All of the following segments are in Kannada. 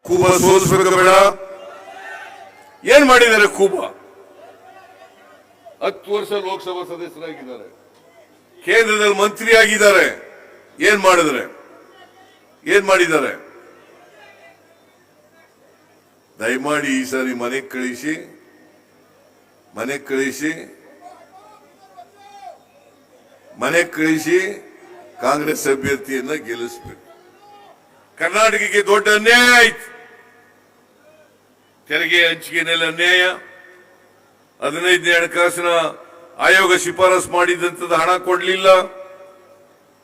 ಕೂಬಾ ಸೋಲಿಸಬೇಕು ಬೇಡ. ಏನ್ ಮಾಡಿದ್ದಾರೆ ಕೂಬಾ? 10 ವರ್ಷ ಲೋಕಸಭಾ ಸದಸ್ಯರಾಗಿದ್ದಾರೆ, ಕೇಂದ್ರದಲ್ಲಿ ಮಂತ್ರಿ ಆಗಿದ್ದಾರೆ. ಏನ್ ಮಾಡಿದ್ದಾರೆ? ದಯಮಾಡಿ ಈ ಸಾರಿ ಮನೆಗೆ ಕಳಿಸಿ ಕಾಂಗ್ರೆಸ್ ಅಭ್ಯರ್ಥಿಯನ್ನ ಗೆಲ್ಲಿಸಬೇಕು. ಕರ್ನಾಟಕಕ್ಕೆ ದೊಡ್ಡ ಅನ್ಯಾಯ ಆಯ್ತು. ತೆರಿಗೆ ಹಂಚಿಕೆನಲ್ಲಿ ಅನ್ಯಾಯ. 15ನೇ ಹಣಕಾಸಿನ ಆಯೋಗ ಶಿಫಾರಸು ಮಾಡಿದಂತದ ಹಣ ಕೊಡಲಿಲ್ಲ.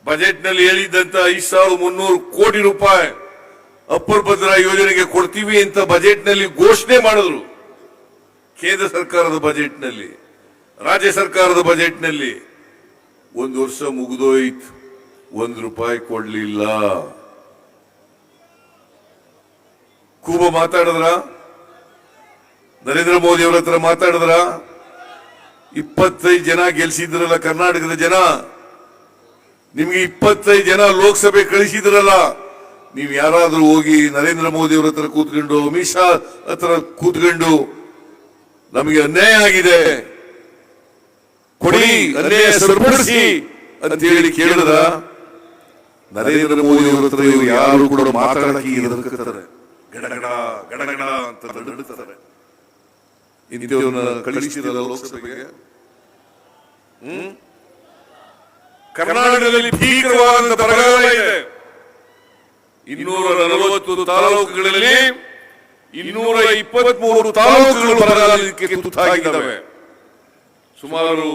ಬಜೆಟ್ ನಲ್ಲಿ ಹೇಳಿದ್ದಂತ 5300 ಕೋಟಿ ರೂಪಾಯಿ ಅಪ್ಪರ್ ಭದ್ರಾ ಯೋಜನೆಗೆ ಕೊಡ್ತೀವಿ ಅಂತ ಬಜೆಟ್ ನಲ್ಲಿ ಘೋಷಣೆ ಮಾಡಿದ್ರು. ಕೇಂದ್ರ ಸರ್ಕಾರದ ಬಜೆಟ್ ನಲ್ಲಿ, ರಾಜ್ಯ ಸರ್ಕಾರದ ಬಜೆಟ್ ನಲ್ಲಿ 1 ವರ್ಷ ಮುಗಿದೋಯ್ತು, 1 ರೂಪಾಯಿ ಕೊಡ್ಲಿಲ್ಲ. ಕೂಬಾ ಮಾತಾಡಿದ್ರ? ನರೇಂದ್ರ ಮೋದಿ ಅವರ ಹತ್ರ ಮಾತಾಡಿದ್ರ? 25 ಜನ ಗೆಲ್ಸಿದ್ರಲ್ಲ ಕರ್ನಾಟಕದ ಜನ, ನಿಮ್ಗೆ 25 ಜನ ಲೋಕಸಭೆ ಕಳಿಸಿದ್ರಲ್ಲ. ನೀವು ಯಾರಾದ್ರೂ ಹೋಗಿ ನರೇಂದ್ರ ಮೋದಿ ಅವರ ಹತ್ರ ಕೂತ್ಕೊಂಡು, ಅಮಿತ್ ಶಾ ಹತ್ರ ಕೂತ್ಕೊಂಡು ನಮಗೆ ಅನ್ಯಾಯ ಆಗಿದೆ ಕೊಡಿ, ಅನ್ಯಾಯ ಸರಿಪಡಿಸಿ ಅಂತ ಹೇಳಿ ಕೇಳಿದ್ರ? ನರೇಂದ್ರ ಮೋದಿ ಅವರ ಹತ್ರ ಇವರು ಯಾರು ಕೂಡ ಮಾತಾಡಕ್ಕೆ ಎದುರುತ್ತಾರೆ, ಗಡಗಡ ಗಡಗಡ ಅಂತ ನಡುತ್ತಾರೆ. ಇಂಥವನ್ನ ಕಳಿಸಿದ್ರಲ್ಲ ಲೋಕಸಭೆಗೆ. ಕರ್ನಾಟಕದಲ್ಲಿ ಭೀಕರವಾದ ಬರಗಾಲ ಇದೆ. 240 ತಾಲೂಕುಗಳಲ್ಲಿ 223 ತಾಲೂಕುಗಳು ಬರಗಾಲಕ್ಕೆ ತುತ್ತಾಗಿದ್ದಾವೆ. ಸುಮಾರು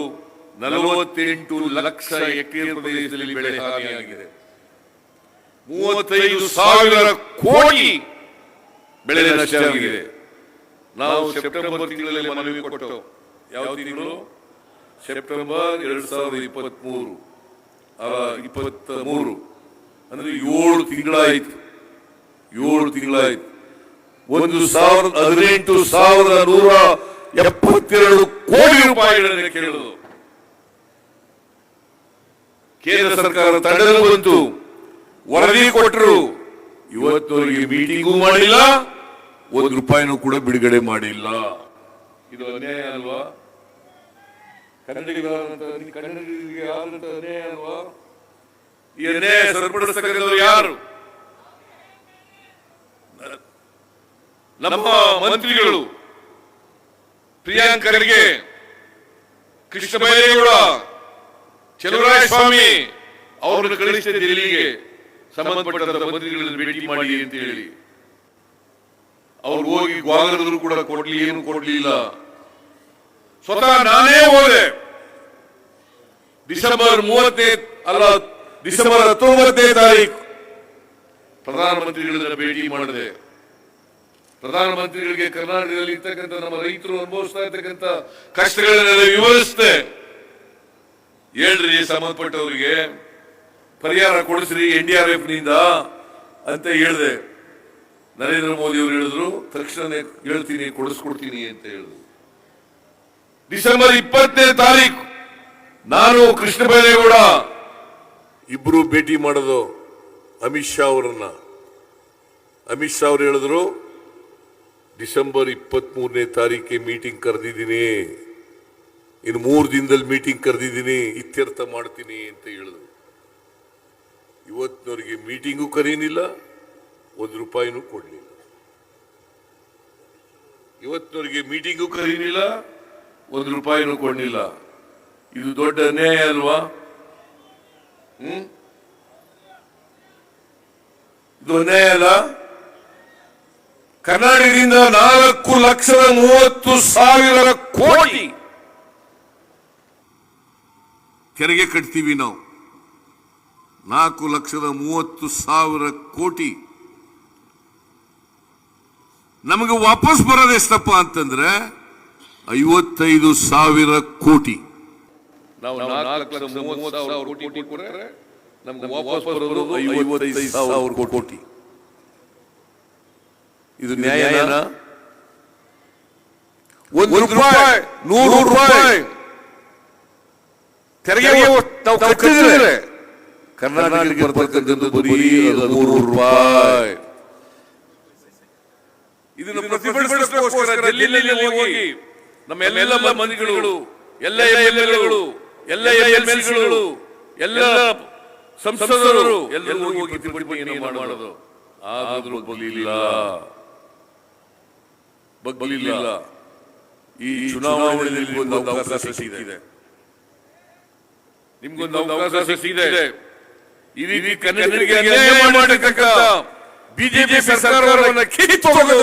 48 ಲಕ್ಷ ಎಕರೆ ಪ್ರದೇಶದಲ್ಲಿ ಬೆಳೆ ಹಾನಿಯಾಗಿದೆ. 35,000 ಕೋಟಿ ಬೆಳೆ ನಷ್ಟ ಆಗಿದೆ. ನಾವು ಸೆಪ್ಟೆಂಬರ್ ತಿಂಗಳಲ್ಲಿ ಮನವಿ ಕೊಟ್ಟು, ಯಾವ ತಿಂಗಳು? ಸೆಪ್ಟೆಂಬರ್ 2023 ಅಂದ್ರೆ 7 ತಿಂಗಳಾಯ್ತು. 18,172 ಕೋಟಿ ರೂಪಾಯಿಗಳನ್ನು ಕೇಳುವುದು. ಕೇಂದ್ರ ಸರ್ಕಾರ ತಂಡದಲ್ಲಿ ಬಂತು, ವರದಿ ಕೊಟ್ಟರು. ಇವತ್ತವರೆಗೆ ಮೀಟಿಂಗೂ ಮಾಡಿಲ್ಲ, 1 ರೂಪಾಯಿನೂ ಕೂಡ ಬಿಡುಗಡೆ ಮಾಡಿಲ್ಲ. ಇದು ಅನ್ಯಾಯ ಅಲ್ವಾ? ಕನ್ನಡಿಗರಿಗೆ ಆದಂತ ಅನ್ಯಾಯ ಅಲ್ವಾ? ಈ ಅನ್ಯಾಯ ಸರಿಪಡಿಸತಕ್ಕಂಥವ್ರು ಯಾರು? ನಮ್ಮ ಮಂತ್ರಿಗಳು ಪ್ರಿಯಾಂಕ್ ಖರ್ಗೆ, ಕೃಷ್ಣ ಬೈರೇಗೌಡ, ಚಲುವರಾಯಸ್ವಾಮಿ ಅವರನ್ನು ಕಳಿಸಿದ ದಿಲ್ಲಿಗೆ ಸಂಬಂಧಪಟ್ಟಂತ ಮಂತ್ರಿಗಳನ್ನು ಭೇಟಿ ಮಾಡಿ ಅಂತ ಹೇಳಿ. ಅವ್ರು ಹೋಗಿ ಗ್ವಾಗರದ್ರು ಕೂಡ ಏನು ಕೊಡ್ಲಿಲ್ಲ. ಸ್ವತಃ ನಾನೇ ಹೋದೆ. ಡಿಸೆಂಬರ್ 19ನೇ ತಾರೀಕು ಪ್ರಧಾನಮಂತ್ರಿಗಳನ್ನ ಭೇಟಿ ಮಾಡಿದೆ. ಪ್ರಧಾನಮಂತ್ರಿಗಳಿಗೆ ಕರ್ನಾಟಕದಲ್ಲಿ ಇರ್ತಕ್ಕಂಥ ನಮ್ಮ ರೈತರು ಅನುಭವಿಸ್ತಾ ಇರ್ತಕ್ಕಂಥ ಕಷ್ಟಗಳನ್ನೆಲ್ಲ ವಿವರಿಸಿದೆ. ಹೇಳ್ರಿ ಸಂಬಂಧಪಟ್ಟವರಿಗೆ ಪರಿಹಾರ ಕೊಡಿಸ್ರಿ NDRF ನಿಂದ ಅಂತ ಹೇಳಿದೆ. ನರೇಂದ್ರ ಮೋದಿ ಅವರು ಹೇಳಿದ್ರು, ತಕ್ಷಣ ಹೇಳ್ತೀನಿ, ಕೊಡಿಸ್ಕೊಡ್ತೀನಿ ಅಂತ ಹೇಳಿದ್ರು. ಡಿಸೆಂಬರ್ 20ನೇ ತಾರೀಕು ನಾನು ಕೃಷ್ಣ ಬೈರೇಗೌಡ ಇಬ್ರು ಭೇಟಿ ಮಾಡೋದು ಅಮಿತ್ ಶಾ ಅವರನ್ನ. ಅಮಿತ್ ಶಾ ಅವರು ಹೇಳಿದ್ರು, ಡಿಸೆಂಬರ್ 23ನೇ ತಾರೀಕಿಗೆ ಮೀಟಿಂಗ್ ಕರೆದಿದ್ದೀನಿ, ಇನ್ನು 3 ದಿನದಲ್ಲಿ ಮೀಟಿಂಗ್ ಕರೆದಿದ್ದೀನಿ, ಇತ್ಯರ್ಥ ಮಾಡ್ತೀನಿ ಅಂತ ಹೇಳಿದ್ರು. ಇವತ್ತಿನವರೆಗೆ ಮೀಟಿಂಗು ಕರೀನಿಲ್ಲ, 1 ರೂಪಾಯಿನೂ ಕೊಡ್ಲಿಲ್ಲ. ಇವತ್ತಿನವರೆಗೆ ಮೀಟಿಂಗು ಕರೀನಿಲ್ಲ, 1 ರೂಪಾಯಿನೂ ಕೊಡ್ಲಿಲ್ಲ. ಇದು ದೊಡ್ಡ ಅನ್ಯಾಯ ಅಲ್ವಾ? ಇದು ಅನ್ಯಾಯ ಅಲ್ಲ? ಕರ್ನಾಟಕದಿಂದ 4,30,000 ಕೋಟಿ ತೆರಿಗೆ ಕಟ್ತೀವಿ ನಾವು. 4,30,000 ಕೋಟಿ ನಮಗೆ ವಾಪಸ್ ಬರೋದು ಎಷ್ಟಪ್ಪ ಅಂತಂದ್ರೆ 55,000 ಕೋಟಿ. ನಾವು 4,30,000 ಕೋಟಿ ಕೊಟ್ಟರೆ ನಮ್ಗೆ ವಾಪಸ್ ಬರೋದು 55,000 ಕೋಟಿ. ಇದು ನ್ಯಾಯನಾ? 1 ರೂಪಾಯಿ 100 ರೂಪಾಯಿ ತೆರಿಗೆ ನಾವು ಕಟ್ಟಿದ್ರೆ ಕರ್ನಾಟಕಕ್ಕೆ ಬರ್ತಕ್ಕಂಥದ್ದು ಬರೀ 100 ರೂಪಾಯಿ. ಇದನ್ನು ಪ್ರತಿಭಟಿಸೋಸ್ಕರ ಡೆಲ್ಲಿಯಲ್ಲಿ ಹೋಗಿ ನಮ್ಮ ಎಲ್ಲ ಮಂತ್ರಿಗಳು, ಎಲ್ಲ MLAಗಳು, ಎಲ್ಲ MLCಗಳು, ಎಲ್ಲ ಸಂಸದರು ಎಲ್ಲರೂ ಹೋಗಿ ಪ್ರತಿಭಟನೆ ಮಾಡೋದು. ಆದರೂ ಬಗ್ಲಿಲ್ಲ. ಈ ಚುನಾವಣೆಯಲ್ಲಿ ಒಂದು ಅವಕಾಶ ಸಿಕ್ಕಿದೆ, ನಿಮ್ಗೊಂದು ಅವಕಾಶ ಸಿಕ್ಕಿದೆ. ಈ ರೀತಿ ಕನ್ನಡಿಗರಿಗೆ ಅನ್ಯಾಯ ಮಾಡತಕ್ಕಂಥ ಬಿಜೆಪಿ ಸರ್ಕಾರವನ್ನು ಕಿತ್ತೊಗೆದು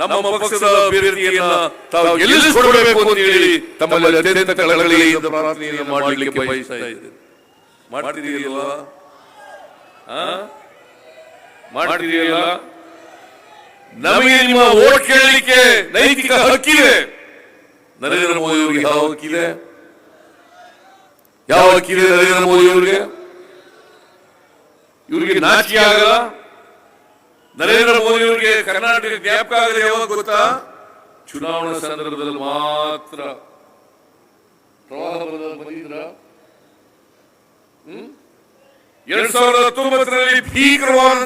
ನಮ್ಮ ಪಕ್ಷದ ಅಭ್ಯರ್ಥಿಯನ್ನ ತಾವು ಗೆಲ್ಲಿಸಿಕೊಡಬೇಕು ಅಂತ ಹೇಳಿ ತಮ್ಮಲ್ಲಿ ಅತ್ಯಂತ ಕಳಕಳಿಯಿಂದ ಪ್ರಾರ್ಥನೆಯನ್ನು ಮಾಡಲಿಕ್ಕೆ ಬಯಸ್ತಾ ಇದ್ದೇನೆ. ಮಾಡ್ತಿದೆಯಲ್ವಾ? ಮಾಡ್ತಿದೆಯಲ್ಲ? ನಮಗೆ ನಿಮ್ಮ ವೋಟ್ ಕೇಳಲಿಕ್ಕೆ ನೈತಿಕ ಹಕ್ಕಿದೆ. ನರೇಂದ್ರ ಮೋದಿ ಅವರಿಗೆ ಯಾವ ಹಕ್ಕಿದೆ? ಯಾವ ಹಕ್ಕಿದೆ ನರೇಂದ್ರ ಮೋದಿ ಅವರಿಗೆ? ಇವರಿಗೆ ನಾಚಿಕೆ ಆಗಲ್ಲ? ನರೇಂದ್ರ ಮೋದಿ ಅವರಿಗೆ ಕರ್ನಾಟಕ ಜ್ಞಾಪಕ ಆಗದೆ ಯಾವಾಗ ಗೊತ್ತಾ? ಚುನಾವಣಾ ಸಂದರ್ಭದಲ್ಲಿ ಮಾತ್ರ. ಪ್ರವಾಹ ಬಂದಿದ್ರ 2019ರಲ್ಲಿ ಭೀಕರವಾದ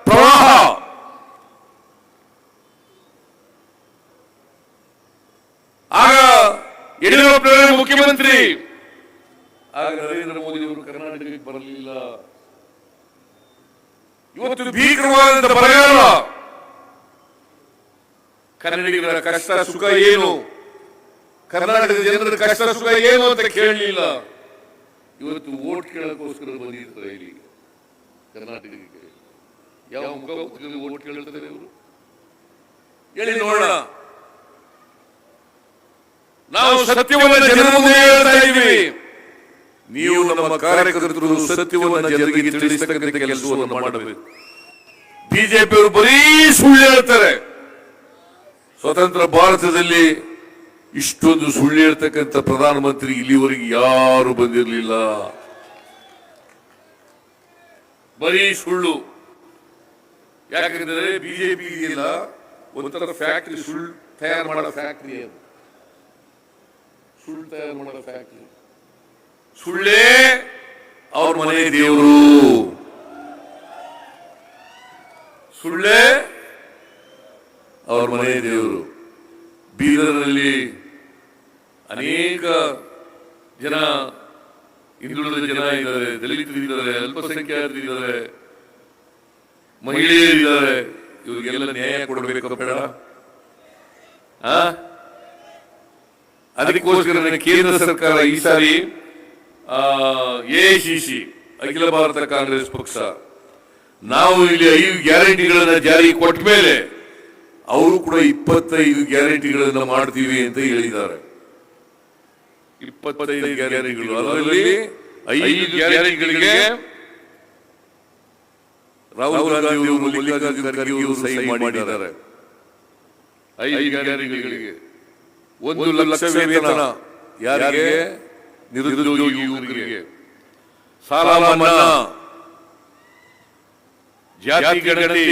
ಪ್ರವಾಹ. ಆಗ ಯಡಿಯೂರಪ್ಪನವರೇ ಮುಖ್ಯಮಂತ್ರಿ. ಆಗ ನರೇಂದ್ರ ಮೋದಿ ಅವರು ಕರ್ನಾಟಕಕ್ಕೆ ಬರಲಿಲ್ಲ. ಇವತ್ತು ಭೀಕರವಾದ ಬರಗಾಲ. ಕನ್ನಡಿಗರ ಕಷ್ಟ ಸುಖ ಏನು, ಕರ್ನಾಟಕದ ಜನರ ಕಷ್ಟ ಸುಖ ಏನು ಅಂತ ಕೇಳಲಿಲ್ಲ. ಇವತ್ತು ವೋಟ್ ಕೇಳಕ್ಕೋಸ್ಕರ ಬಂದಿರ್ತಾರೆ ಇಲ್ಲಿ ಕರ್ನಾಟಕಕ್ಕೆ. ಯಾವ ಮುಖ ವೋಟ್ ಕೇಳ್ತಾರೆ ಇವರು? ಹೇಳಿ ನೋಡೋಣ. ನಾವು ಸತ್ಯವನ್ನು ಜನರ ಮುಂದೆ ಹೇಳ್ತಾ ಇದ್ದೀವಿ. ನೀವು ನಮ್ಮ ಕಾರ್ಯಕರ್ತರು ಸತ್ಯವನ್ನು ಜನರಿಗೆ ತಿಳಿಸತಕ್ಕಂಥ ಕೆಲಸವನ್ನು ಮಾಡಬೇಕು. ಬಿಜೆಪಿಯವರು ಬರೀ ಸುಳ್ಳು ಹೇಳ್ತಾರೆ. ಸ್ವತಂತ್ರ ಭಾರತದಲ್ಲಿ ಇಷ್ಟೊಂದು ಸುಳ್ಳು ಹೇಳ್ತಕ್ಕಂಥ ಪ್ರಧಾನಮಂತ್ರಿ ಇಲ್ಲಿವರೆಗೆ ಯಾರು ಬಂದಿರಲಿಲ್ಲ. ಬರೀ ಸುಳ್ಳು. ಯಾಕಂದ್ರೆ ಬಿಜೆಪಿ ಇದೆಯಲ್ಲ ಒಂಥರ ಫ್ಯಾಕ್ಟರಿ, ಸುಳ್ಳು ತಯಾರು ಮಾಡೋ ಫ್ಯಾಕ್ಟರಿ. ಅದು ಸುಳ್ಳು ತಯಾರು ಮಾಡೋ ಫ್ಯಾಕ್ಟರಿ. ಸುಳ್ಳೇ ಅವ್ರ ಮನೆ ದೇವರು. ಸುಳ್ಳೇ ಅವ್ರ ಮನೆ ದೇವರು. ಬೀದರ್ನಲ್ಲಿ ಅನೇಕ ಜನ ಹಿಂದುಳಿದ ಜನ ಇದ್ದಾರೆ, ದಲಿತರಿದ್ದಾರೆ, ಅಲ್ಪಸಂಖ್ಯಾತರಿದ್ದಾರೆ, ಮಹಿಳೆಯರಿದ್ದಾರೆ. ಇವರಿಗೆಲ್ಲ ನ್ಯಾಯ ಕೊಡಬೇಕು ಬೇಡ? ಅದಕ್ಕೋಸ್ಕರ ಕೇಂದ್ರ ಸರ್ಕಾರ ಈ ಸಾರಿ AICC ಅಖಿಲ ಭಾರತ ಕಾಂಗ್ರೆಸ್ ಪಕ್ಷ ನಾವು ಇಲ್ಲಿ 5 ಗ್ಯಾರಂಟಿಗಳನ್ನ ಜಾರಿ ಕೊಟ್ಟ ಮೇಲೆ ಅವರು ಕೂಡ 25 ಗ್ಯಾರಂಟಿಗಳನ್ನ ಮಾಡ್ತೀವಿ ಅಂತ ಹೇಳಿದ್ದಾರೆ. 25 ಗ್ಯಾರಂಟಿಗಳು. ಅದರಲ್ಲಿ 5 ಗ್ಯಾರಂಟಿಗಳಿಗೆ ರಾಹುಲ್ ಗಾಂಧಿ ಅವರು, ಮಲ್ಲಿಕಾರ್ಜುನ ಖರ್ಗೆ ಅವರು ಸಹಿ ಮಾಡಿದ್ದಾರೆ. 5 ಗ್ಯಾರಂಟಿಗಳಿಗೆ 1 ಲಕ್ಷ ವೇತನ ಯಾರಿಗೆ? ನಿರುದ್ಯೋಗಿ ಯುವಕರಿಗೆ. ಸಾಲ ಮನ್ನಾ, ಜಾತಿ ಗಣತಿ,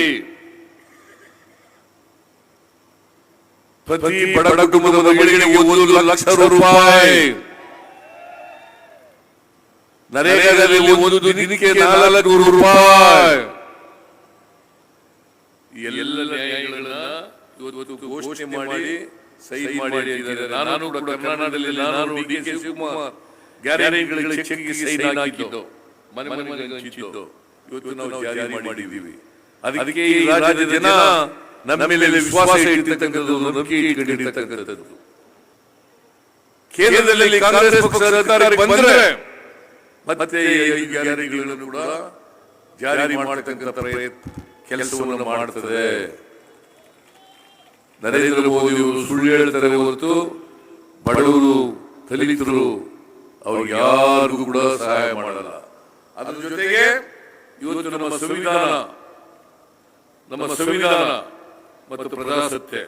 ಪ್ರತಿ ಬಡ ಕುಟುಂಬದ ಮಹಿಳೆಗೆ 1 ಲಕ್ಷ ರೂಪಾಯಿ. ನರೇಗಾದಲ್ಲಿ 1 ದಿನಕ್ಕೆ 400 ರೂಪಾಯಿ. ಎಲ್ಲ ನ್ಯಾಯಗಳನ್ನ ಇವತ್ತು ಘೋಷಣೆ ಮಾಡಿ ಸಹಿ ಮಾಡಿ. ನಾನು ಕೂಡ ಕರ್ನಾಟಕದಲ್ಲಿ ನಾನು DK ಶಿವಕುಮಾರ್ ಗ್ಯಾರಂಟಿಗಳಿಗೆ ಚೆಕ್ಗೆ ಸಹಿ ಹಾಕಿದ್ದು, ಮನೆ ಮನೆಗೆ ಹಂಚಿದ್ದು ಇವತ್ತು ನಾವು ಜಾರಿ ಮಾಡಿದ್ದೀವಿ. ಅದಕ್ಕೆ ಈ ರಾಜ್ಯದ ಜನ ನಮ್ಮ ಮೇಲೆ ವಿಶ್ವಾಸ ಇಟ್ಟಿರ್ತಕ್ಕಂಥದ್ದು, ನಂಬಿಕೆ ಇಟ್ಟಿರ್ತಕ್ಕಂಥದ್ದು. ಕೇಂದ್ರದಲ್ಲಿ ಕಾಂಗ್ರೆಸ್ ಪಕ್ಷ ಅಧಿಕಾರಕ್ಕೆ ಬಂದ್ರೆ ಮತ್ತೆ 5 ಗ್ಯಾರಂಟಿಗಳನ್ನು ಕೂಡ ಜಾರಿ ಮಾಡತಕ್ಕಂಥ ಕೆಲಸವನ್ನು ಮಾಡ್ತದೆ. ನರೇಂದ್ರ ಮೋದಿ ಅವರು ಸುಳ್ಳು ಹೇಳ್ತಾರೆ ಹೊರತು ಬಡವರು, ದಲಿತರು ಅವ್ರಿಗೆ ಯಾರಿಗೂ ಕೂಡ ಸಹಾಯ ಮಾಡಲ್ಲ. ಅದ್ರ ಜೊತೆಗೆ ಇವತ್ತು ನಮ್ಮ ಸಂವಿಧಾನ ಮತ್ತು ಪ್ರಜಾಸತ್ತೆ